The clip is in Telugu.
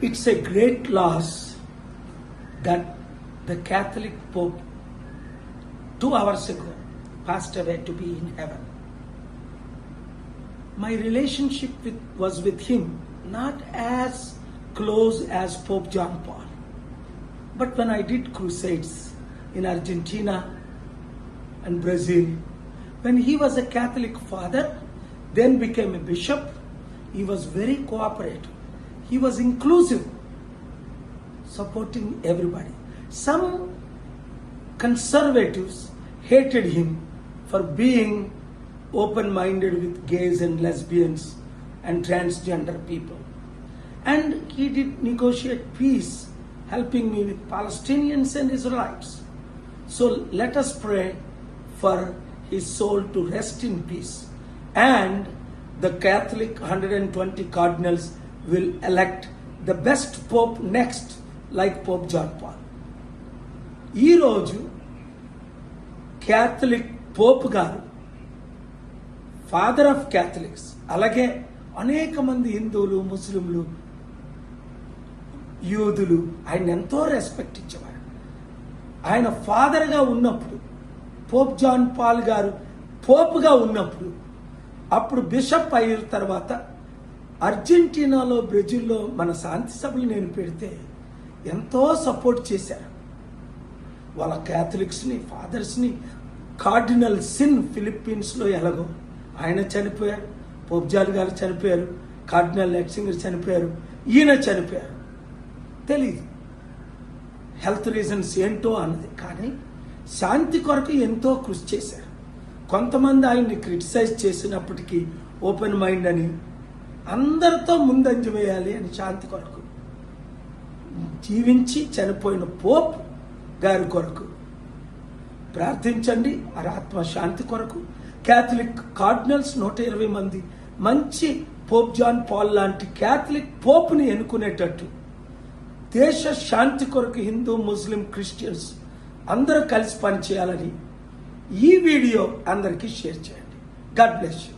It's a great loss that the Catholic Pope 2 hours ago passed away to be in heaven. My relationship was with him not as close as Pope John Paul. But when I did crusades in Argentina and Brazil, when he was a Catholic father, then became a bishop, he was very cooperative. He was inclusive, supporting everybody. Some conservatives hated him for being open-minded with gays and lesbians and transgender people. And he did negotiate peace, helping me with Palestinians and Israelites. So let us pray for his soul to rest in peace. And the Catholic 120 cardinals will elect the best pope next, like Pope John Paul. ఈ రోజు క్యాథలిక్ పోప్ గారు, ఫాదర్ ఆఫ్ క్యాథలిక్స్, అలాగే అనేక మంది హిందువులు, ముస్లింలు, యూదులు ఆయన ఎంతో రెస్పెక్ట్ ఇచ్చేవారు. ఆయన ఫాదర్గా ఉన్నప్పుడు, పోప్ జాన్ పాల్ గారు పోప్గా ఉన్నప్పుడు, అప్పుడు బిషప్ అయిన తర్వాత అర్జెంటీనాలో, బ్రెజిల్లో మన శాంతి సభలు నేను పెడితే ఎంతో సపోర్ట్ చేశారు. వాళ్ళ క్యాథలిక్స్ని, ఫాదర్స్ని. కార్డినల్ సిన్ ఫిలిప్పీన్స్లో ఎలాగో ఆయన చనిపోయారు, పోప్ జాన్ గారు చనిపోయారు, కార్డినల్ లెట్సింగర్ చనిపోయారు, ఈయన చనిపోయారు. తెలీదు హెల్త్ రీజన్స్ ఏంటో అన్నది, కానీ శాంతి కొరకు ఎంతో కృషి చేశారు. కొంతమంది ఆయన్ని క్రిటిసైజ్ చేసినప్పటికీ ఓపెన్ మైండ్ అని, అందరితో ముందంజ వేయాలి అని శాంతి కొరకు జీవించి చనిపోయిన పోప్ గారి కొరకు ప్రార్థించండి. ఆ ఆత్మ శాంతి కొరకు క్యాథలిక్ కార్డినల్స్ 120 మంది మంచి పోప్ జాన్ పాల్ లాంటి క్యాథలిక్ పోప్ని ఎన్నుకునేటట్టు, దేశ శాంతి కొరకు హిందూ, ముస్లిం, క్రిస్టియన్స్ అందరూ కలిసి పనిచేయాలని ఈ వీడియో అందరికీ షేర్ చేయండి. God bless you.